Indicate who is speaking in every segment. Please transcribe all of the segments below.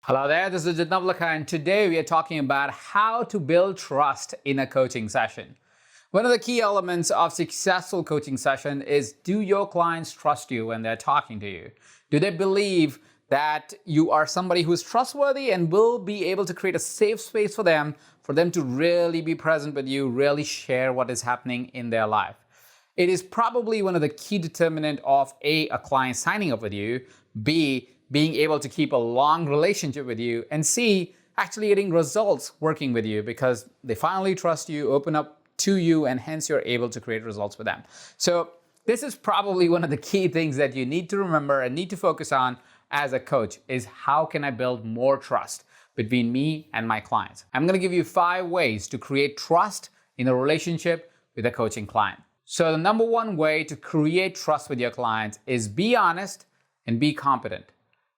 Speaker 1: Hello there, this is Ajit Navlakha, and today we are talking about how to build trust in a coaching session. One of the key elements of successful coaching session is, do your clients trust you when they're talking to you? Do they believe that you are somebody who is trustworthy and will be able to create a safe space for them to really be present with you, really share what is happening in their life? It is probably one of the key determinant of a client signing up with you, B, being able to keep a long relationship with you, and C, actually getting results working with you because they finally trust you, open up to you, and hence you're able to create results with them. So this is probably one of the key things that you need to remember and need to focus on as a coach is, how can I build more trust between me and my clients? I'm going to give you 5 ways to create trust in a relationship with a coaching client. So the number one way to create trust with your clients is be honest and be competent.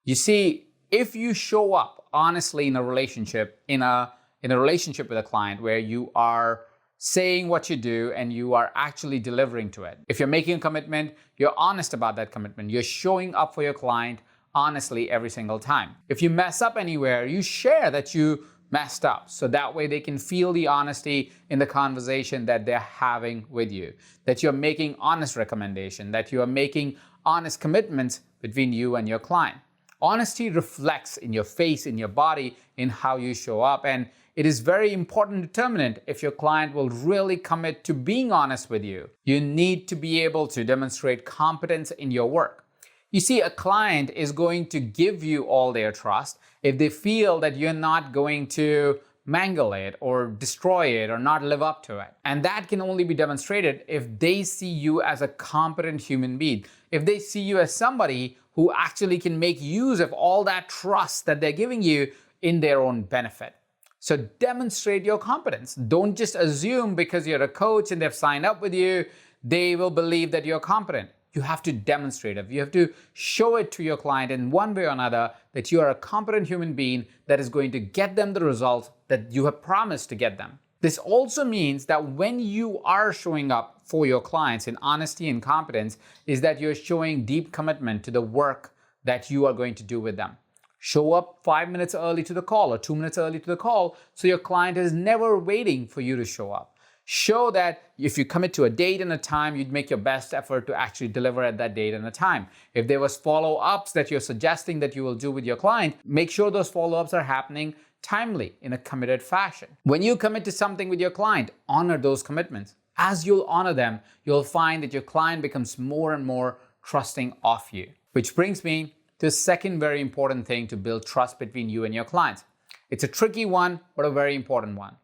Speaker 1: You see, if you show up honestly in a relationship, in a relationship with a client where you are saying what you do and you are actually delivering to it. If you're making a commitment, you're honest about that commitment. You're showing up for your client honestly every single time. If you mess up anywhere, you share that you messed up, so that way they can feel the honesty in the conversation that they're having with you, that you're making honest recommendation, that you are making honest commitments between you and your client. Honesty reflects in your face, in your body, in how you show up, and it is very important determinant if your client will really commit to being honest with you. You need to be able to demonstrate competence in your work. You see, a client is going to give you all their trust if they feel that you're not going to mangle it or destroy it or not live up to it. And that can only be demonstrated if they see you as a competent human being, if they see you as somebody who actually can make use of all that trust that they're giving you in their own benefit. So demonstrate your competence. Don't just assume because you're a coach and they've signed up with you, they will believe that you're competent. You have to demonstrate it. You have to show it to your client in one way or another that you are a competent human being that is going to get them the results that you have promised to get them. This also means that when you are showing up for your clients in honesty and competence, is that you're showing deep commitment to the work that you are going to do with them. Show up 5 minutes early to the call or 2 minutes early to the call so your client is never waiting for you to show up. Show that if you commit to a date and a time, you'd make your best effort to actually deliver at that date and a time. If there was follow-ups that you're suggesting that you will do with your client, make sure those follow-ups are happening timely in a committed fashion. When you commit to something with your client, honor those commitments. As you'll honor them, you'll find that your client becomes more and more trusting of you. Which brings me to the second very important thing to build trust between you and your clients. It's a tricky one, but a very important one.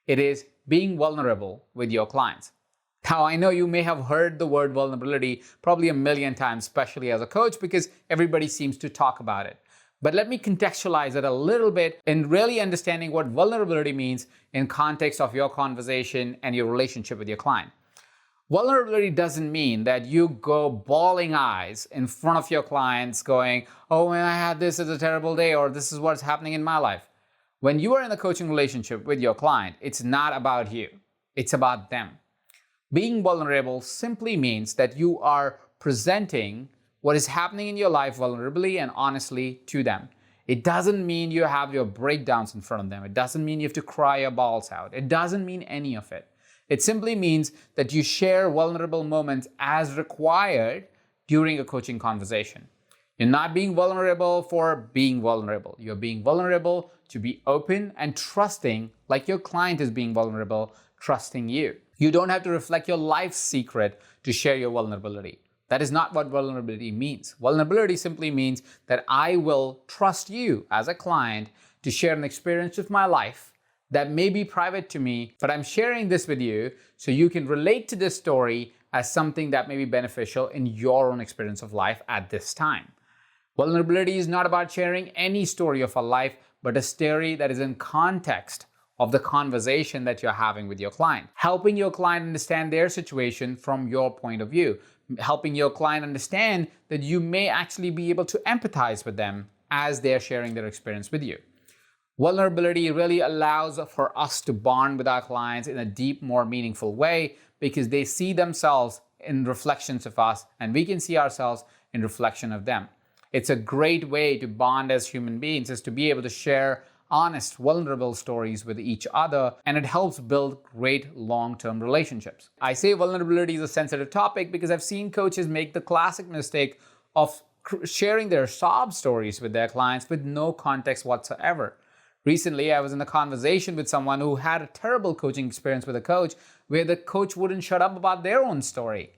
Speaker 1: It is being vulnerable with your clients. Now, I know you may have heard the word vulnerability probably a million times, especially as a coach, because everybody seems to talk about it. But let me contextualize it a little bit in really understanding what vulnerability means in context of your conversation and your relationship with your client. Vulnerability doesn't mean that you go bawling eyes in front of your clients going, oh man, I had this as a terrible day, or this is what's happening in my life. When you are in a coaching relationship with your client, it's not about you, it's about them. Being vulnerable simply means that you are presenting what is happening in your life vulnerably and honestly to them. It doesn't mean you have your breakdowns in front of them. It doesn't mean you have to cry your balls out. It doesn't mean any of it. It simply means that you share vulnerable moments as required during a coaching conversation. You're not being vulnerable for being vulnerable. You're being vulnerable to be open and trusting, like your client is being vulnerable, trusting you. You don't have to reflect your life secret to share your vulnerability. That is not what vulnerability means. Vulnerability simply means that I will trust you as a client to share an experience of my life that may be private to me, but I'm sharing this with you so you can relate to this story as something that may be beneficial in your own experience of life at this time. Vulnerability is not about sharing any story of a life, but a story that is in context of the conversation that you're having with your client. Helping your client understand their situation from your point of view. Helping your client understand that you may actually be able to empathize with them as they're sharing their experience with you. Vulnerability really allows for us to bond with our clients in a deep, more meaningful way because they see themselves in reflections of us and we can see ourselves in reflection of them. It's a great way to bond as human beings, is to be able to share honest, vulnerable stories with each other, and it helps build great long-term relationships. I say vulnerability is a sensitive topic because I've seen coaches make the classic mistake of sharing their sob stories with their clients with no context whatsoever. Recently, I was in a conversation with someone who had a terrible coaching experience with a coach where the coach wouldn't shut up about their own story.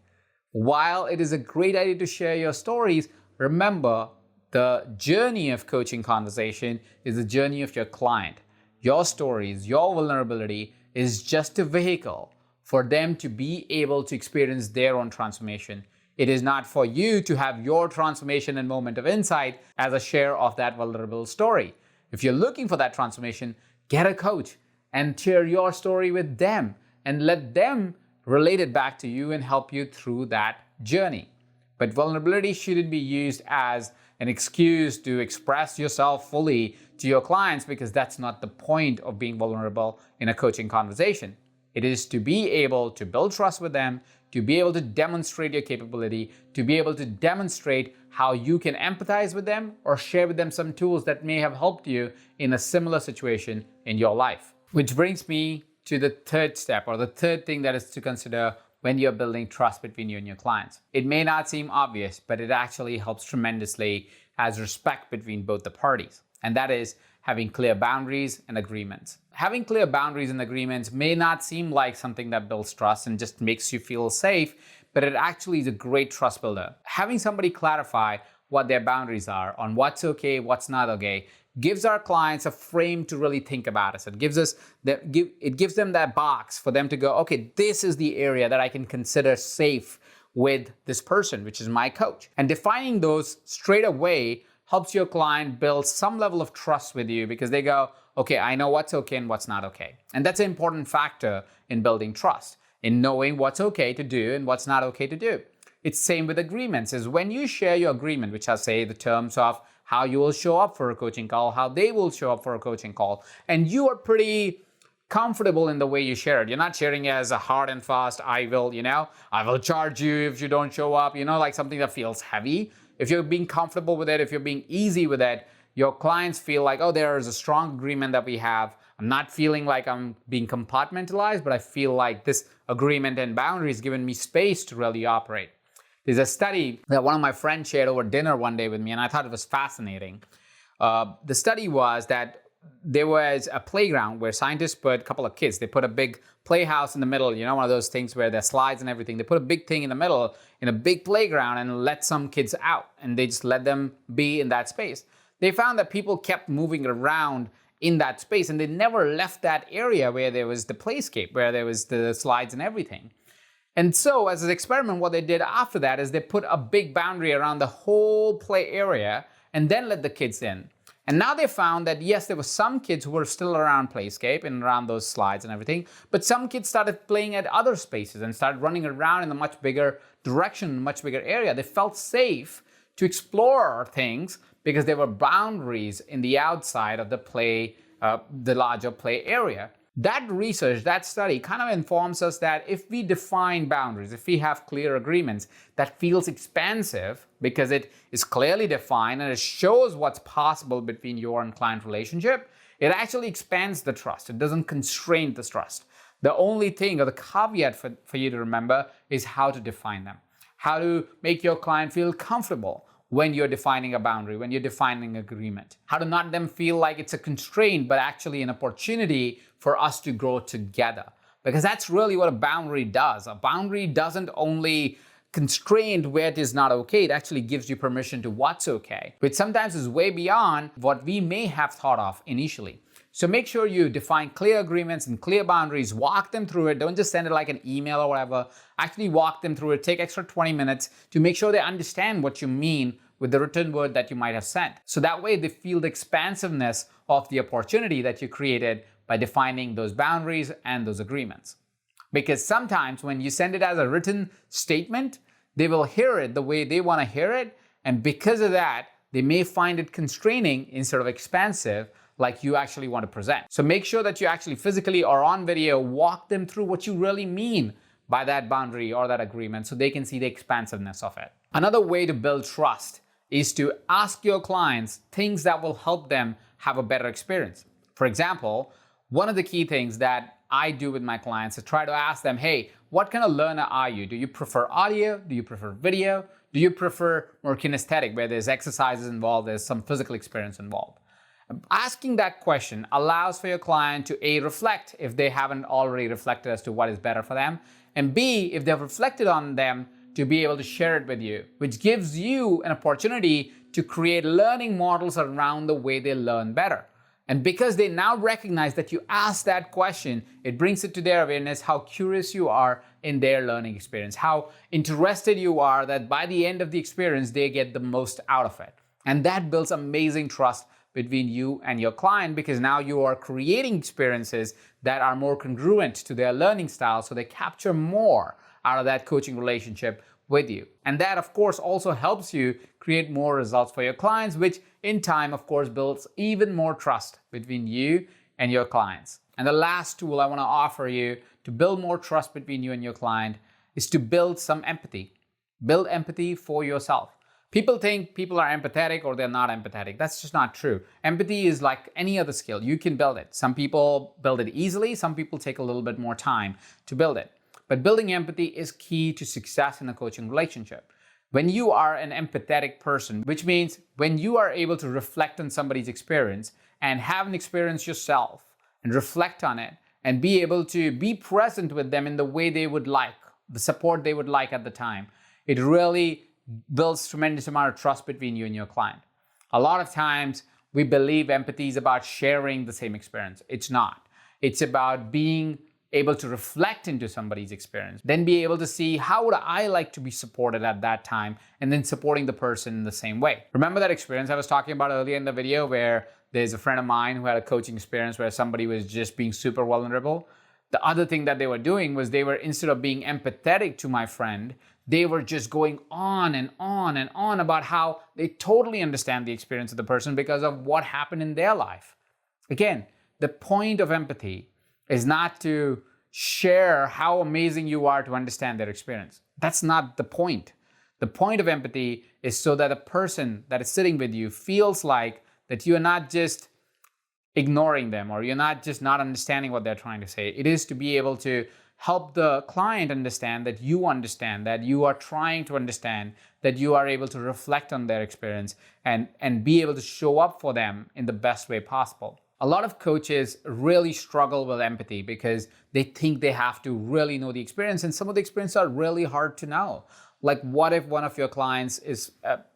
Speaker 1: While it is a great idea to share your stories, remember, the journey of coaching conversation is the journey of your client. Your stories, your vulnerability is just a vehicle for them to be able to experience their own transformation. It is not for you to have your transformation and moment of insight as a share of that vulnerable story. If you're looking for that transformation, get a coach and share your story with them and let them relate it back to you and help you through that journey. But vulnerability shouldn't be used as an excuse to express yourself fully to your clients, because that's not the point of being vulnerable in a coaching conversation. It is to be able to build trust with them, to be able to demonstrate your capability, to be able to demonstrate how you can empathize with them or share with them some tools that may have helped you in a similar situation in your life. Which brings me to the third step, or the third thing that is to consider when you're building trust between you and your clients. It may not seem obvious, but it actually helps tremendously as respect between both the parties. And that is having clear boundaries and agreements. Having clear boundaries and agreements may not seem like something that builds trust and just makes you feel safe, but it actually is a great trust builder. Having somebody clarify what their boundaries are on what's okay, what's not okay, gives our clients a frame to really think about it. It gives them that box for them to go, okay, this is the area that I can consider safe with this person, which is my coach. And defining those straight away helps your client build some level of trust with you, because they go, okay, I know what's okay and what's not okay. And that's an important factor in building trust, in knowing what's okay to do and what's not okay to do. It's same with agreements, is when you share your agreement, which I say the terms of how you will show up for a coaching call, how they will show up for a coaching call, and you are pretty comfortable in the way you share it. You're not sharing it as a hard and fast, I will charge you if you don't show up, like something that feels heavy. If you're being comfortable with it, if you're being easy with it, your clients feel like, oh, there is a strong agreement that we have. I'm not feeling like I'm being compartmentalized, but I feel like this agreement and boundaries given me space to really operate. There's a study that one of my friends shared over dinner one day with me, and I thought it was fascinating. The study was that there was a playground where scientists put a couple of kids. They put a big playhouse in the middle, one of those things where there's slides and everything. They put a big thing in the middle in a big playground and let some kids out, and they just let them be in that space. They found that people kept moving around in that space, and they never left that area where there was the playscape, where there was the slides and everything. And so as an experiment, what they did after that is they put a big boundary around the whole play area and then let the kids in. And now they found that, yes, there were some kids who were still around Playscape and around those slides and everything, but some kids started playing at other spaces and started running around in a much bigger direction, much bigger area. They felt safe to explore things because there were boundaries in the outside of the larger play area. That research, that study kind of informs us that if we define boundaries, if we have clear agreements, that feels expansive because it is clearly defined and it shows what's possible between your and client relationship, it actually expands the trust. It doesn't constrain the trust. The only thing, or the caveat for you to remember, is how to define them. How to make your client feel comfortable when you're defining a boundary, when you're defining an agreement. How to not them feel like it's a constraint, but actually an opportunity for us to grow together. Because that's really what a boundary does. A boundary doesn't only constrain where it is not okay, it actually gives you permission to what's okay, which sometimes is way beyond what we may have thought of initially. So make sure you define clear agreements and clear boundaries, walk them through it. Don't just send it like an email or whatever. Actually walk them through it. Take extra 20 minutes to make sure they understand what you mean with the written word that you might have sent. So that way they feel the expansiveness of the opportunity that you created by defining those boundaries and those agreements. Because sometimes when you send it as a written statement, they will hear it the way they want to hear it. And because of that, they may find it constraining instead of expansive, like you actually want to present. So make sure that you actually physically or on video walk them through what you really mean by that boundary or that agreement so they can see the expansiveness of it. Another way to build trust is to ask your clients things that will help them have a better experience. For example, one of the key things that I do with my clients is try to ask them, hey, what kind of learner are you? Do you prefer audio? Do you prefer video? Do you prefer more kinesthetic, where there's exercises involved, there's some physical experience involved? Asking that question allows for your client to A, reflect if they haven't already reflected as to what is better for them, and B, if they've reflected on them, to be able to share it with you, which gives you an opportunity to create learning models around the way they learn better. And because they now recognize that you asked that question, it brings it to their awareness how curious you are in their learning experience, how interested you are that by the end of the experience, they get the most out of it. And that builds amazing trust between you and your client, because now you are creating experiences that are more congruent to their learning style, so they capture more out of that coaching relationship with you. And that, of course, also helps you create more results for your clients, which in time, of course, builds even more trust between you and your clients. And the last tool I want to offer you to build more trust between you and your client is to build some empathy. Build empathy for yourself. People think people are empathetic or they're not empathetic. That's just not true. Empathy is like any other skill. You can build it. Some people build it easily. Some people take a little bit more time to build it. But building empathy is key to success in a coaching relationship. When you are an empathetic person, which means when you are able to reflect on somebody's experience and have an experience yourself and reflect on it and be able to be present with them in the way they would like, the support they would like at the time, it really builds tremendous amount of trust between you and your client. A lot of times we believe empathy is about sharing the same experience. It's not. It's about being able to reflect into somebody's experience, then be able to see how would I like to be supported at that time, and then supporting the person in the same way. Remember that experience I was talking about earlier in the video where there's a friend of mine who had a coaching experience where somebody was just being super vulnerable? The other thing that they were doing was they were, instead of being empathetic to my friend, they were just going on and on and on about how they totally understand the experience of the person because of what happened in their life. Again, the point of empathy is not to share how amazing you are to understand their experience. That's not the point. The point of empathy is so that a person that is sitting with you feels like that you are not just ignoring them or you're not just not understanding what they're trying to say. It is to be able to help the client understand that you understand, that you are trying to understand, that you are able to reflect on their experience and be able to show up for them in the best way possible. A lot of coaches really struggle with empathy because they think they have to really know the experience, and some of the experiences are really hard to know. Like, what if one of your clients is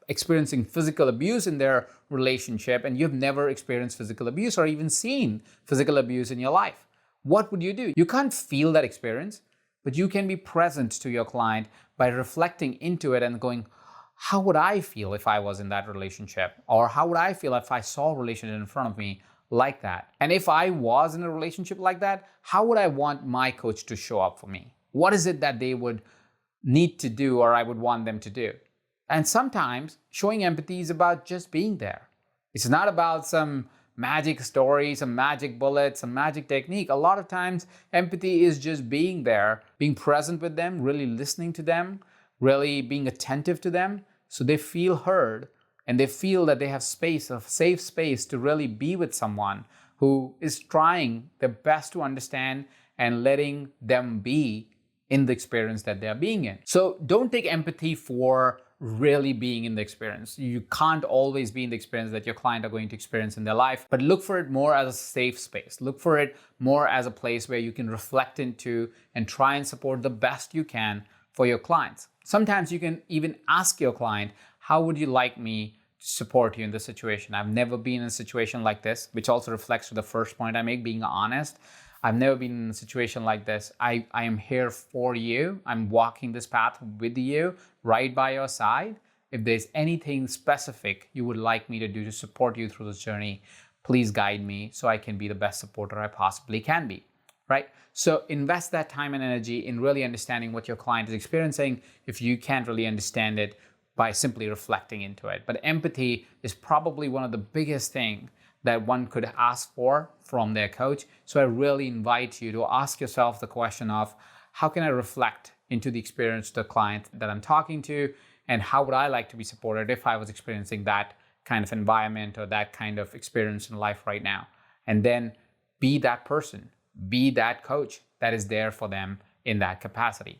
Speaker 1: experiencing physical abuse in their relationship and you've never experienced physical abuse or even seen physical abuse in your life? What would you do? You can't feel that experience, but you can be present to your client by reflecting into it and going, how would I feel if I was in that relationship? Or how would I feel if I saw a relationship in front of me like that? And if I was in a relationship like that, how would I want my coach to show up for me? What is it that they would need to do or I would want them to do? And sometimes showing empathy is about just being there. It's not about some magic story, some magic bullet, some magic technique. A lot of times empathy is just being there, being present with them, really listening to them, really being attentive to them so they feel heard and they feel that they have space, a safe space to really be with someone who is trying their best to understand and letting them be in the experience that they're being in. So don't take empathy for really being in the experience. You can't always be in the experience that your client are going to experience in their life, but look for it more as a safe space. Look for it more as a place where you can reflect into and try and support the best you can for your clients. Sometimes you can even ask your client, how would you like me to support you in this situation? I've never been in a situation like this, which also reflects to the first point I make, being honest. I've never been in a situation like this. I am here for you. I'm walking this path with you, right by your side. If there's anything specific you would like me to do to support you through this journey, please guide me so I can be the best supporter I possibly can be, right? So invest that time and energy in really understanding what your client is experiencing if you can't really understand it by simply reflecting into it. But empathy is probably one of the biggest things that one could ask for from their coach. So I really invite you to ask yourself the question of, how can I reflect into the experience of the client that I'm talking to and how would I like to be supported if I was experiencing that kind of environment or that kind of experience in life right now. And then be that person, be that coach that is there for them in that capacity.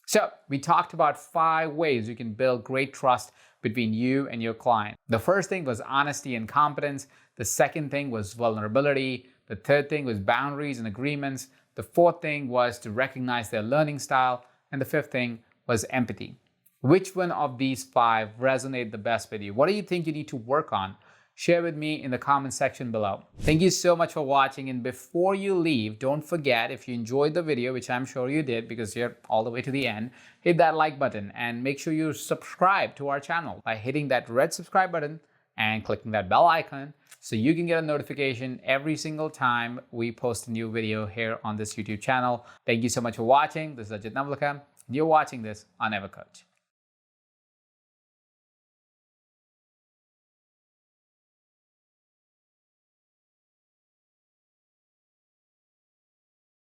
Speaker 1: So we talked about 5 ways you can build great trust between you and your client. The first thing was honesty and competence. The second thing was vulnerability. The third thing was boundaries and agreements. The fourth thing was to recognize their learning style. And the fifth thing was empathy. Which one of these 5 resonate the best with you? What do you think you need to work on? Share with me in the comment section below. Thank you so much for watching, and before you leave, don't forget, if you enjoyed the video, which I'm sure you did because you're all the way to the end, hit that like button and make sure you subscribe to our channel by hitting that red subscribe button and clicking that bell icon so you can get a notification every single time we post a new video here on this YouTube channel. Thank you so much for watching. This is Ajit Navlakha. You're watching this on EverCoach.